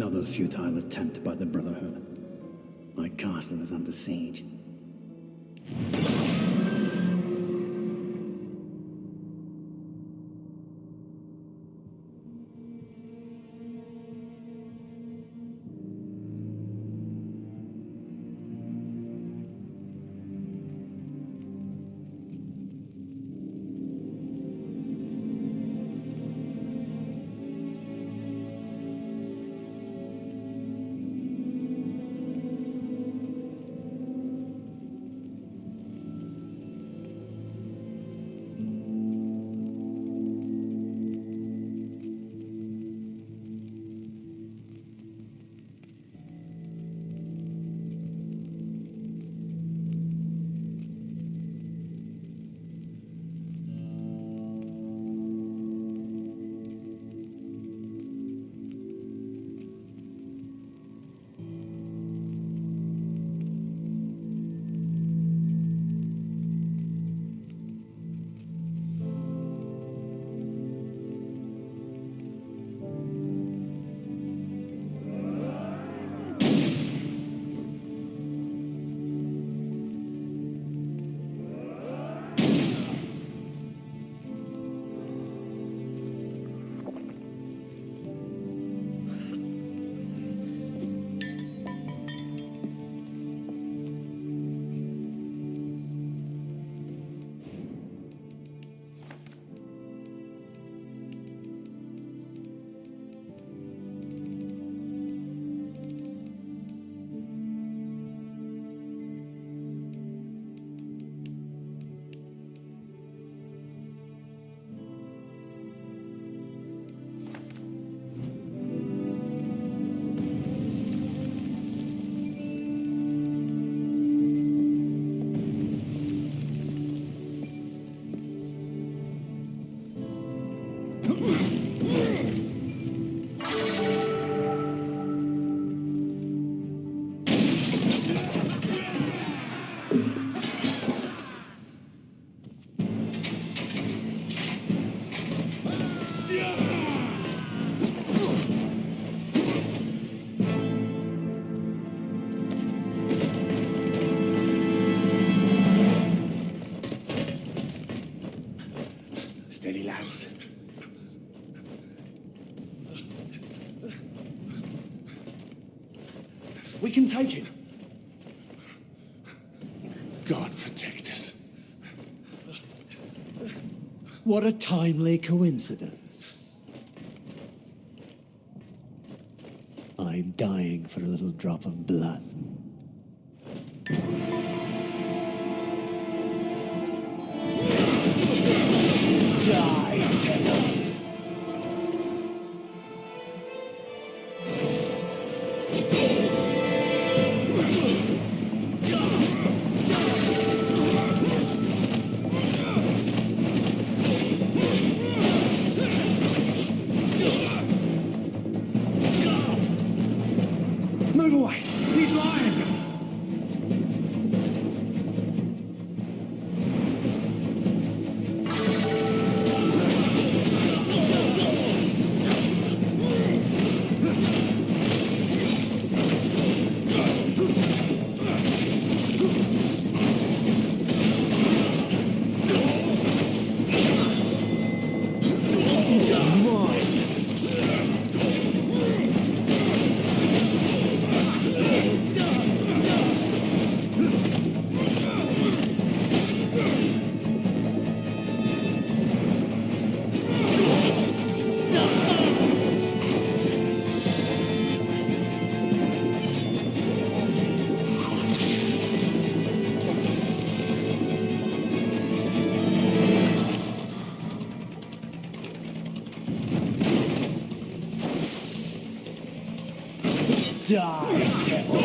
Another futile attempt by the Brotherhood. My castle is under siege. Steady, lads. We can take it. God protect us. What a timely coincidence. I'm dying for a little drop of blood. Die, devil! Move away! He's lying! Die, devil!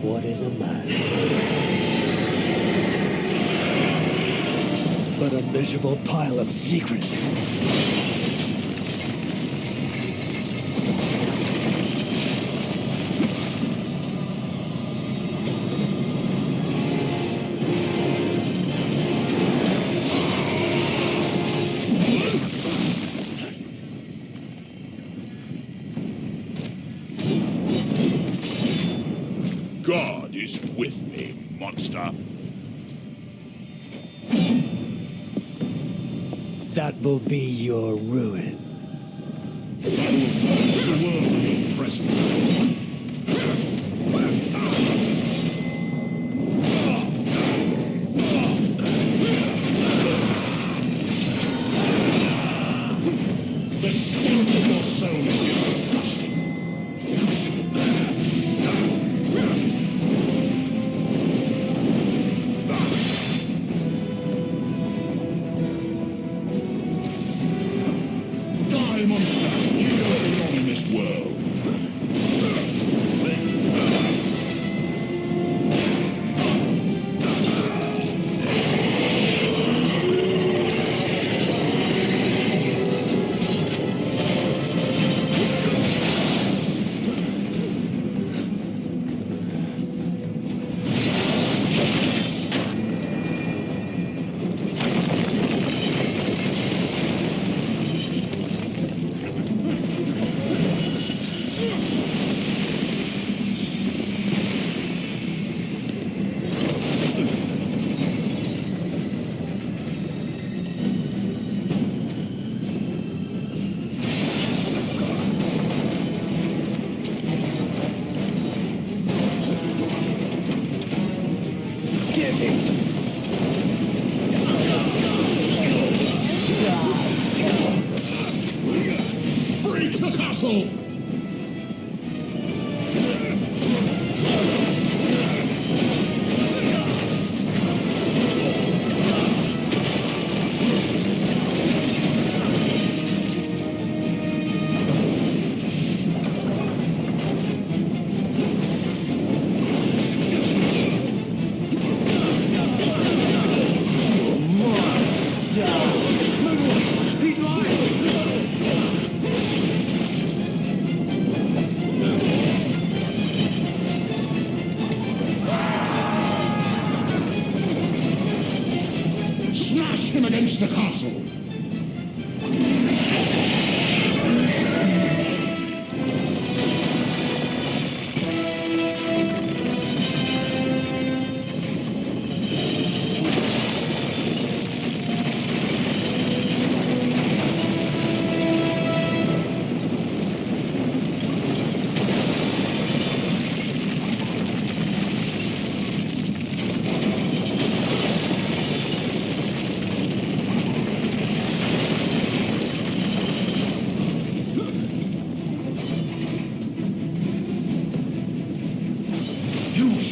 What is a man? But a miserable pile of secrets. God is with me, monster. That will be your ruin. I will purge the world in your presence. The stench of your soul is disgusting. Die, monster! You don't belong in this world. Break the castle! Smash him against the castle!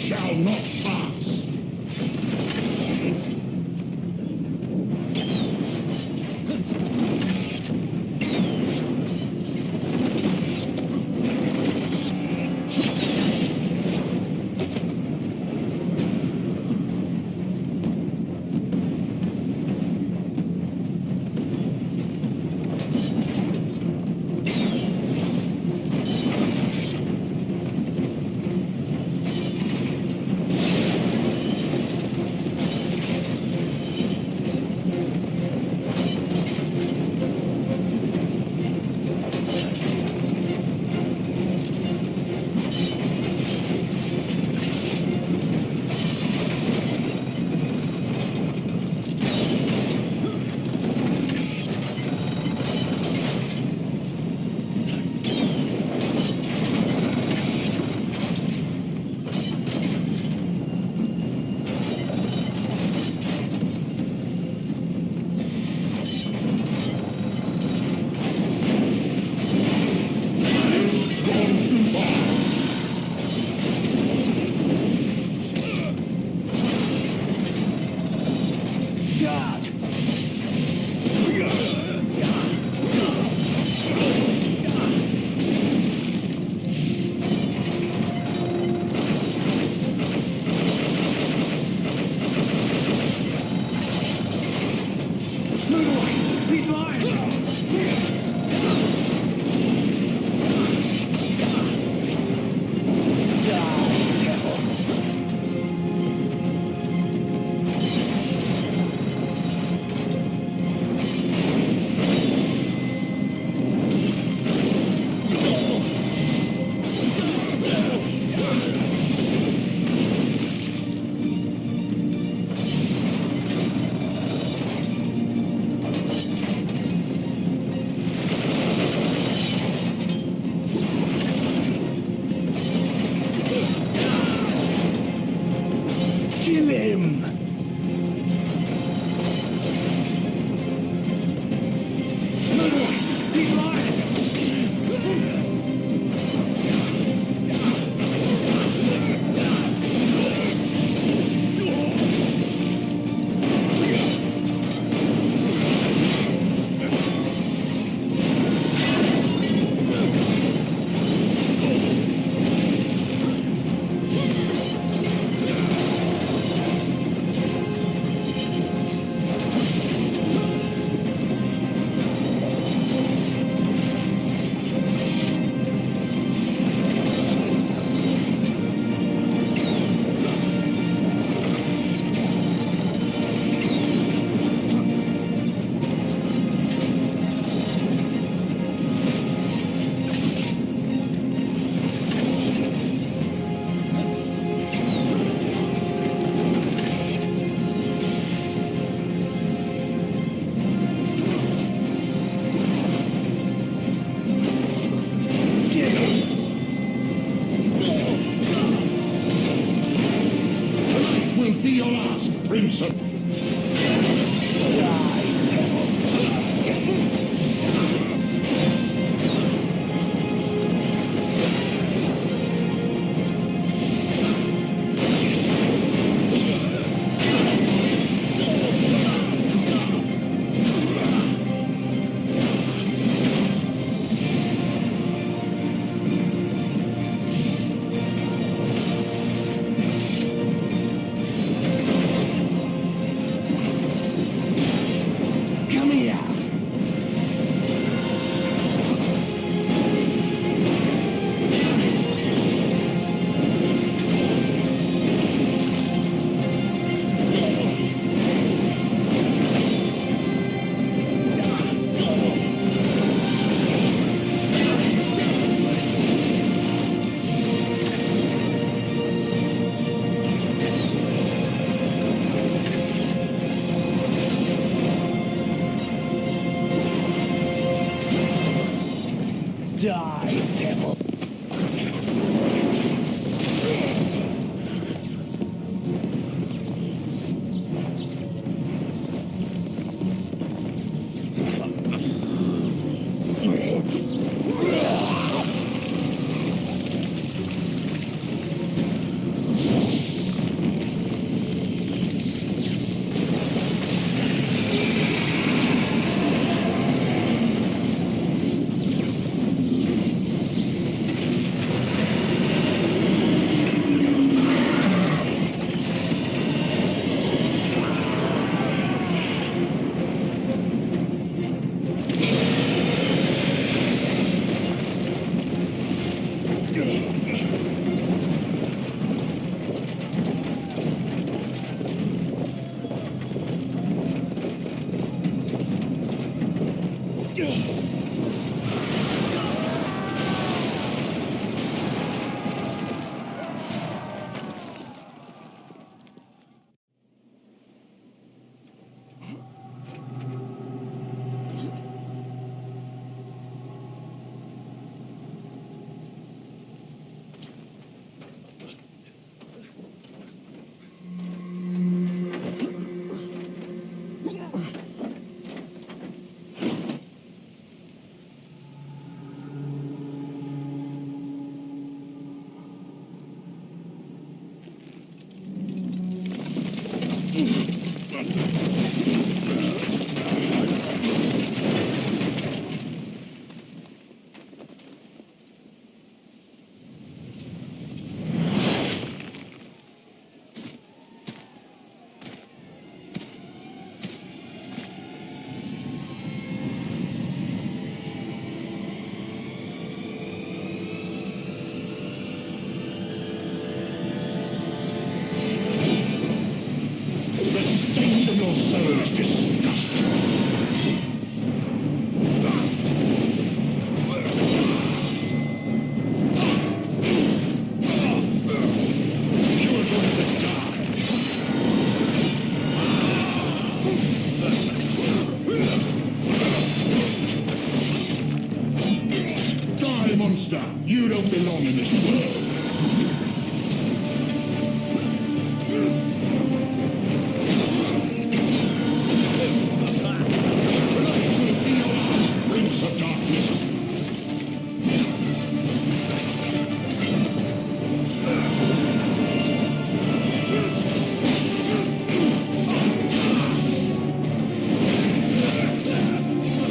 shall not pass. Charge! Move away! He's lying! Die, devil! Kill him! Move away! He's lying! Get him! Tonight will be your last, Prince of... Die, devil!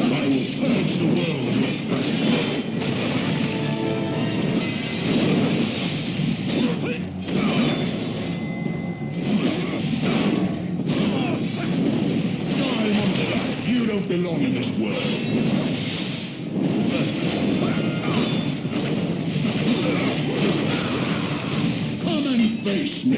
I will purge the world with presence. Die, monster! You don't belong in this world. Come and face me.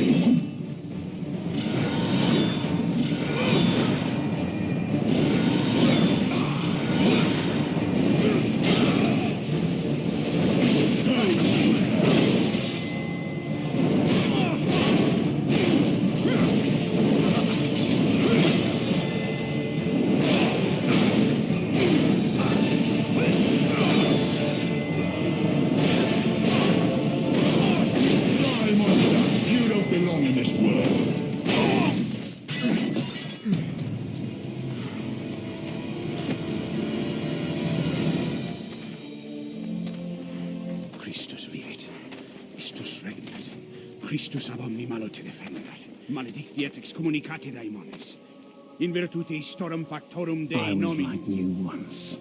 Die, monster! You don't belong in this world. Christus vivit. Istus regnat. Christus ab omni malo te defendat. Maledictiet excommunicati daemones. In virtute historum factorum I Dei was nomi. like you once.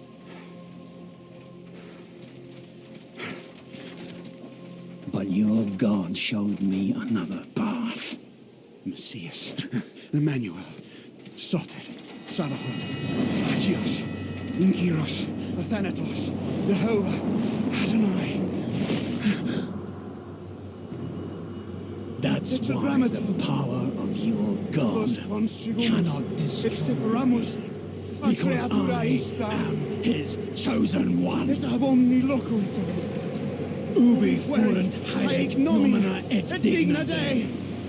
But your God showed me another path. Messias, Emmanuel, Soter, Sabaoth, Agios, Inkyros, Athanatos, Jehovah, Adonai. That's why the power of your God cannot destroy me, because I am his chosen one. Et ab omni locutor. Ubi fuerunt haec nomina et digna Dei,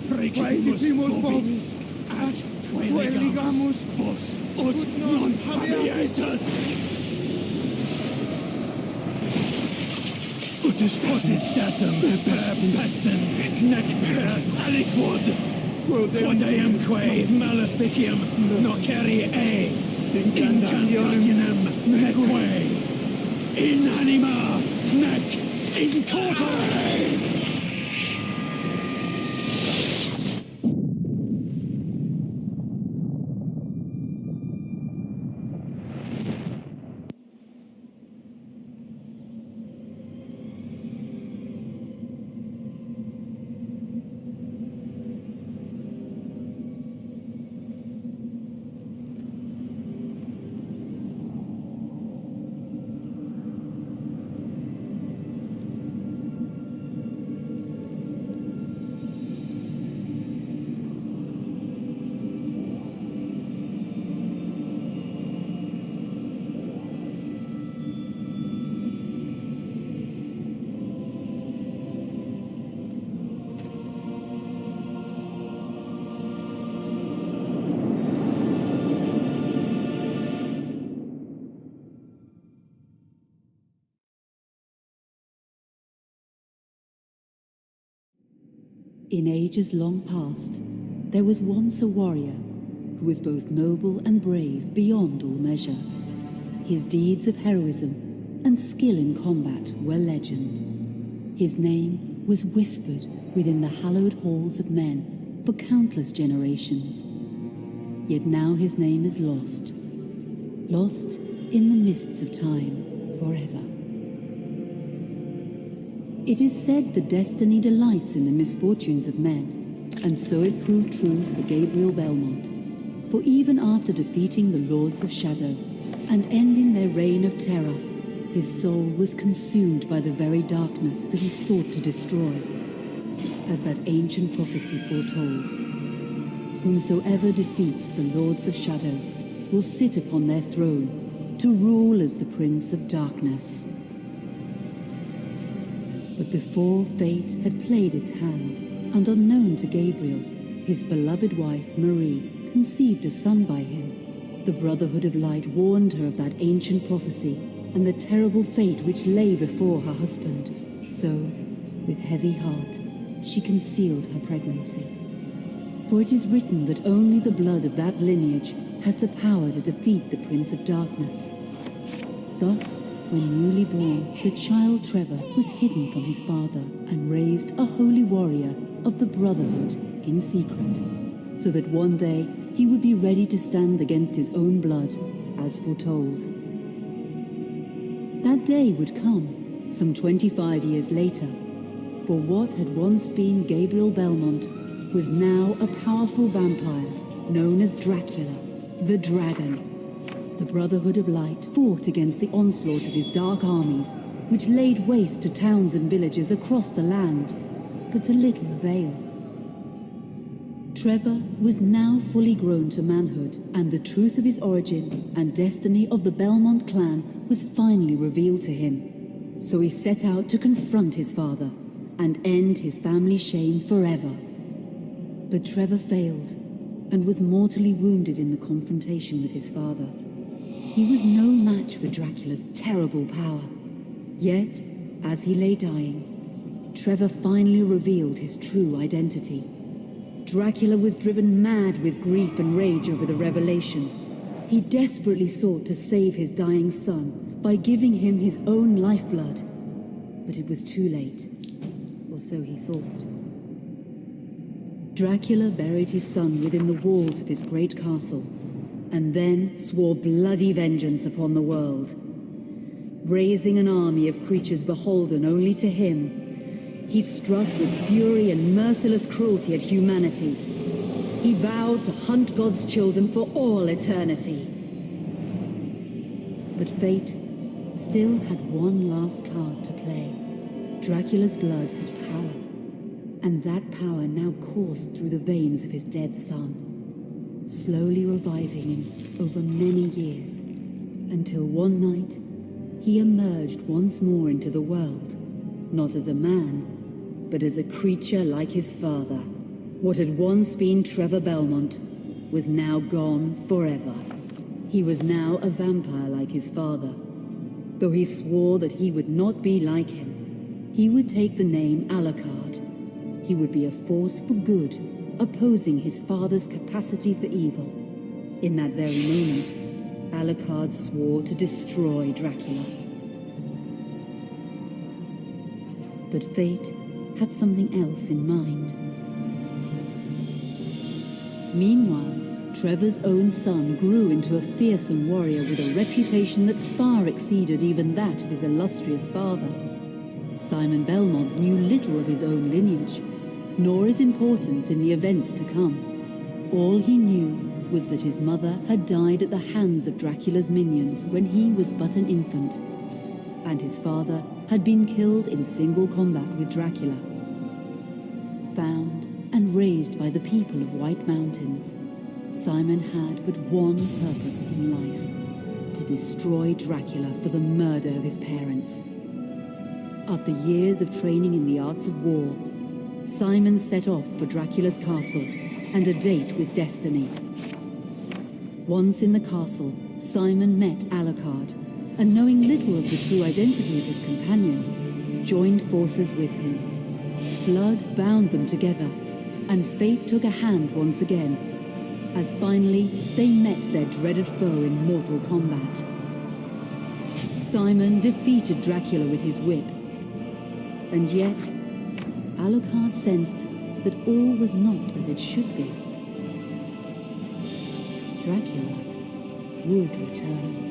praecipimus vobis, ad queligamus vos ut non habietus. Ut statum per pestem, nec per aliquod, quod eamque maleficium nocere incantationem neque, in anima nec in corpore. In ages long past, there was once a warrior who was both noble and brave beyond all measure. His deeds of heroism and skill in combat were legend. His name was whispered within the hallowed halls of men for countless generations. Yet now his name is lost. Lost in the mists of time forever. It is said that destiny delights in the misfortunes of men, and so it proved true for Gabriel Belmont. For even after defeating the Lords of Shadow and ending their reign of terror, his soul was consumed by the very darkness that he sought to destroy. As that ancient prophecy foretold, whomsoever defeats the Lords of Shadow will sit upon their throne to rule as the Prince of Darkness. But before fate had played its hand, and unknown to Gabriel, his beloved wife, Marie, conceived a son by him. The Brotherhood of Light warned her of that ancient prophecy and the terrible fate which lay before her husband. So, with heavy heart, she concealed her pregnancy. For it is written that only the blood of that lineage has the power to defeat the Prince of Darkness. Thus, When newly born, the child Trevor was hidden from his father and raised a holy warrior of the Brotherhood in secret, so that one day he would be ready to stand against his own blood, as foretold. That day would come, some 25 years later, for what had once been Gabriel Belmont was now a powerful vampire known as Dracula, the Dragon. The Brotherhood of Light fought against the onslaught of his dark armies, which laid waste to towns and villages across the land, but to little avail. Trevor was now fully grown to manhood, and the truth of his origin and destiny of the Belmont clan was finally revealed to him. So he set out to confront his father and end his family's shame forever. But Trevor failed and was mortally wounded in the confrontation with his father. He was no match for Dracula's terrible power. Yet, as he lay dying, Trevor finally revealed his true identity. Dracula was driven mad with grief and rage over the revelation. He desperately sought to save his dying son by giving him his own lifeblood. But it was too late, or so he thought. Dracula buried his son within the walls of his great castle, and then swore bloody vengeance upon the world. Raising an army of creatures beholden only to him, he struck with fury and merciless cruelty at humanity. He vowed to hunt God's children for all eternity. But fate still had one last card to play. Dracula's blood had power, and that power now coursed through the veins of his dead son, slowly reviving him over many years, until one night he emerged once more into the world, not as a man, but as a creature like his father. What had once been Trevor Belmont was now gone forever. He was now a vampire like his father. Though he swore that he would not be like him, he would take the name Alucard. He would be a force for good, opposing his father's capacity for evil. In that very moment, Alucard swore to destroy Dracula. But fate had something else in mind. Meanwhile, Trevor's own son grew into a fearsome warrior with a reputation that far exceeded even that of his illustrious father. Simon Belmont knew little of his own lineage, nor his importance in the events to come. All he knew was that his mother had died at the hands of Dracula's minions when he was but an infant, and his father had been killed in single combat with Dracula. Found and raised by the people of White Mountains, Simon had but one purpose in life: to destroy Dracula for the murder of his parents. After years of training in the arts of war, Simon set off for Dracula's castle and a date with destiny. Once in the castle, Simon met Alucard, and knowing little of the true identity of his companion, joined forces with him. Blood bound them together, and fate took a hand once again, as finally they met their dreaded foe in mortal combat. Simon defeated Dracula with his whip, and yet Alucard sensed that all was not as it should be. Dracula would return.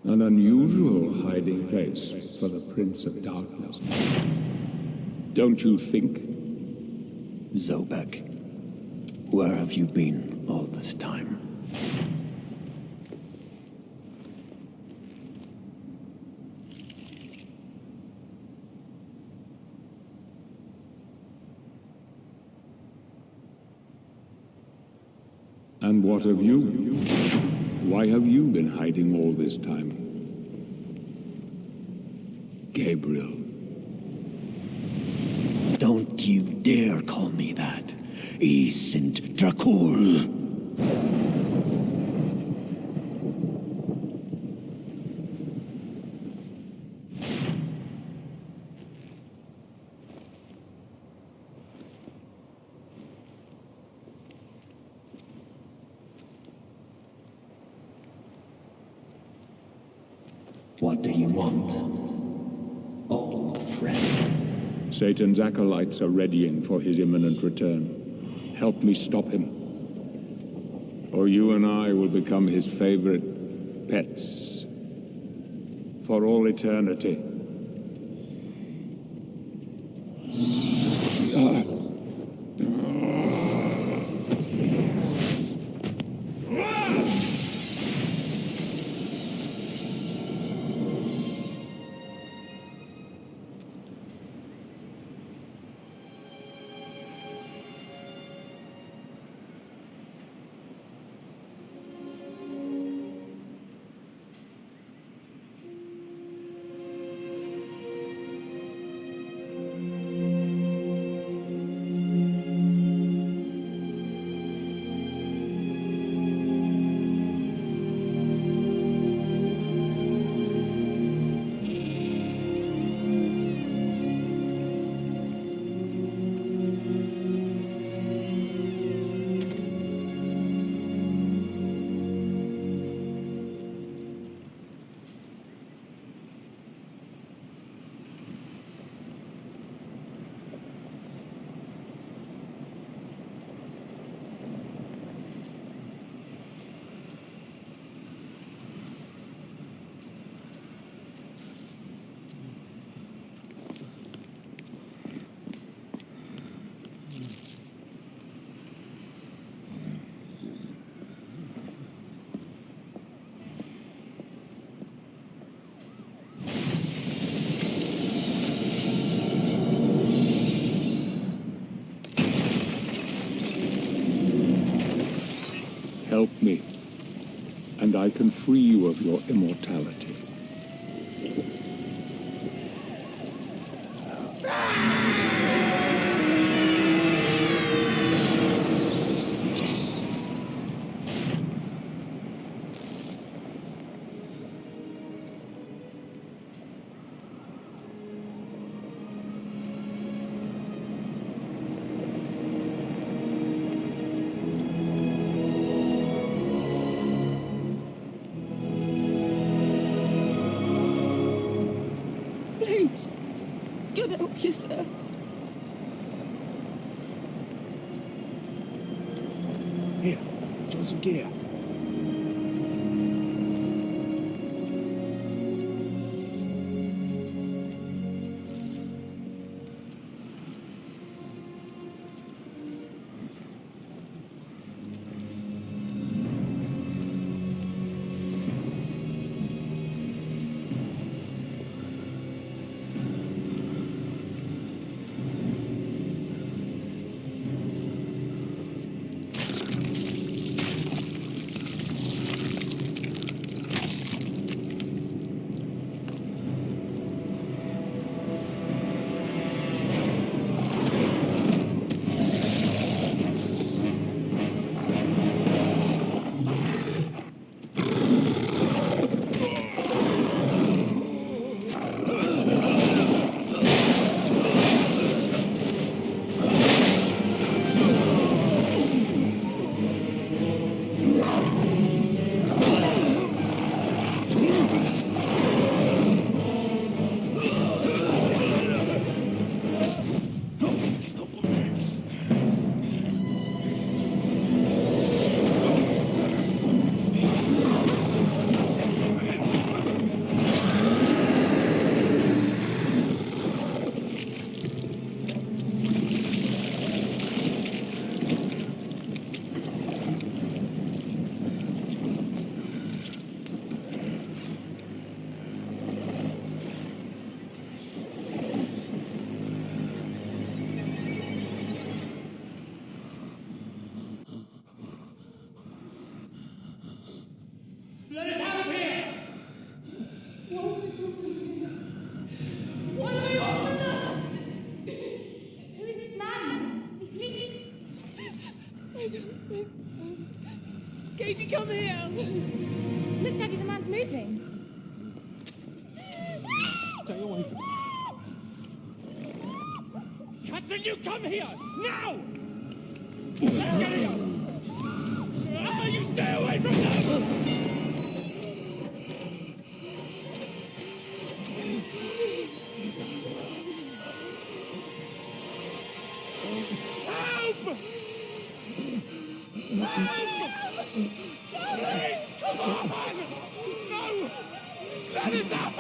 An unusual hiding place for the Prince of Darkness. Don't you think? Zobek, where have you been all this time? And what of you? Why have you been hiding all this time? Gabriel. Don't you dare call me that. E Sint Dracul. What do you want, old friend? Satan's acolytes are readying for his imminent return. Help me stop him. Or you and I will become his favorite pets. For all eternity. Help me, and I can free you of your immortality. Please, get help yourself. Here, do some gear. come here! Look, Daddy, the man's moving. Stay away from me. Catherine, you come here! Now! Get here! You stay away from them! Help! Help! Please, come on! No! Let us out!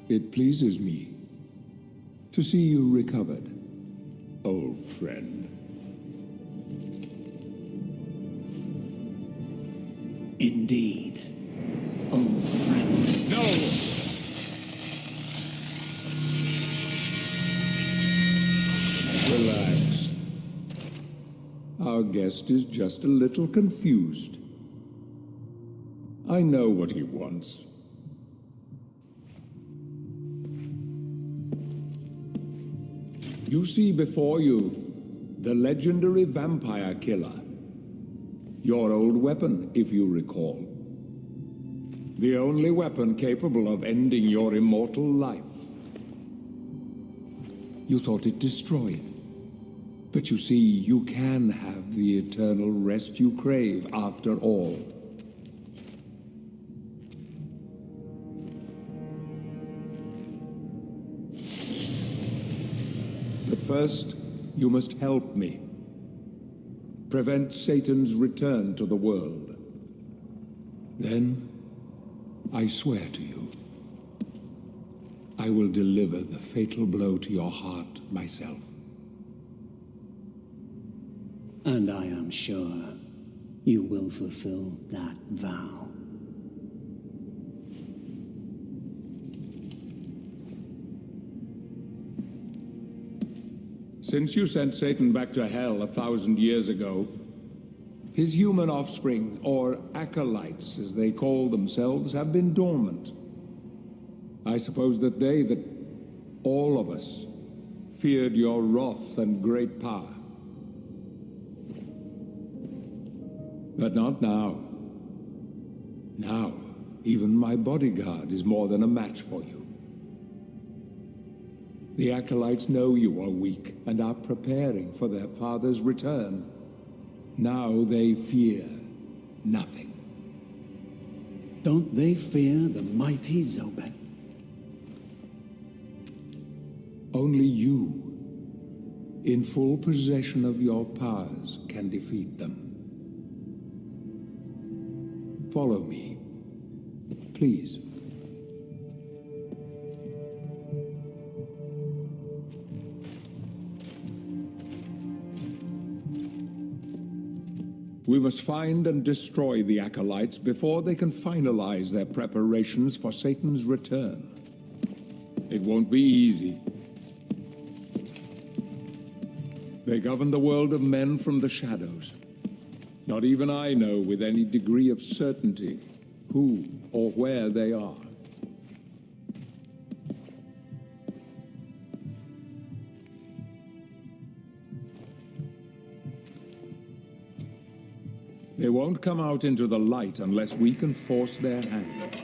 It pleases me to see you recovered, old friend. Indeed, old friend. No! Relax. Our guest is just a little confused. I know what he wants. You see before you the legendary vampire killer. Your old weapon, if you recall. The only weapon capable of ending your immortal life. You thought it destroyed. But you see, you can have the eternal rest you crave after all. But first, you must help me. Prevent Satan's return to the world. Then, I swear to you, I will deliver the fatal blow to your heart myself. And I am sure you will fulfill that vow. Since you sent Satan back to hell 1,000 years ago, his human offspring, or acolytes as they call themselves, have been dormant. I suppose that all of us, feared your wrath and great power. But not now. Now, even my bodyguard is more than a match for you. The acolytes know you are weak and are preparing for their father's return. Now they fear nothing. Don't they fear the mighty Zobek? Only you, in full possession of your powers, can defeat them. Follow me, please. We must find and destroy the acolytes before they can finalize their preparations for Satan's return. It won't be easy. They govern the world of men from the shadows. Not even I know with any degree of certainty who or where they are. They won't come out into the light unless we can force their hand.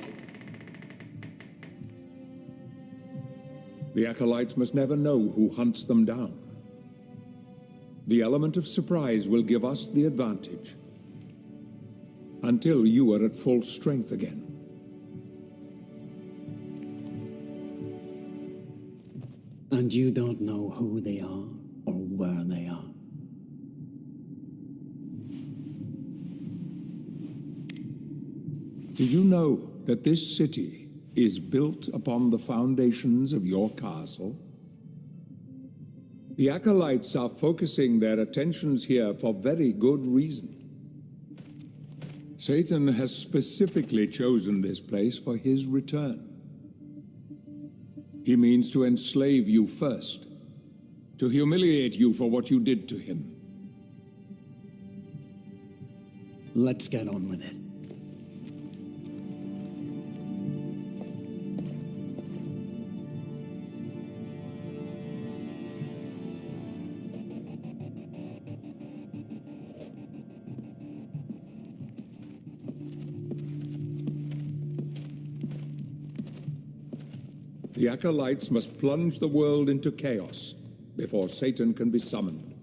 The Acolytes must never know who hunts them down. The element of surprise will give us the advantage until you are at full strength again. And you don't know who they are or where they are. Do you know that this city is built upon the foundations of your castle? The Acolytes are focusing their attentions here for very good reason. Satan has specifically chosen this place for his return. He means to enslave you first, to humiliate you for what you did to him. Let's get on with it. The Acolytes must plunge the world into chaos before Satan can be summoned.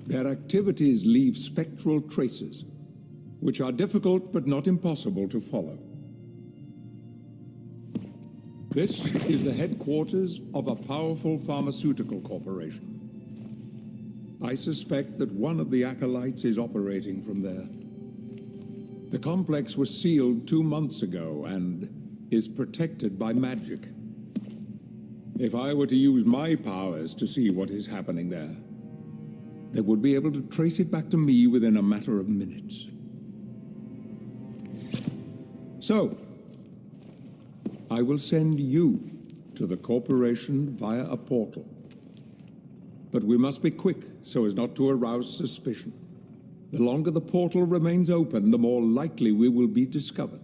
Their activities leave spectral traces, which are difficult but not impossible to follow. This is the headquarters of a powerful pharmaceutical corporation. I suspect that one of the Acolytes is operating from there. The complex was sealed 2 months ago and is protected by magic. If I were to use my powers to see what is happening there, they would be able to trace it back to me within a matter of minutes. So, I will send you to the corporation via a portal. But we must be quick so as not to arouse suspicion. The longer the portal remains open, the more likely we will be discovered.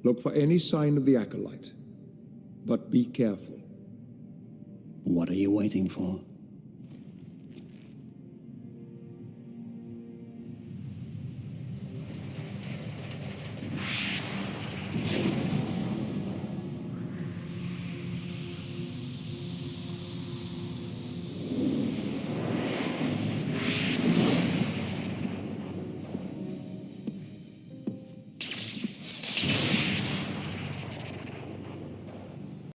Look for any sign of the Acolyte, but be careful. What are you waiting for?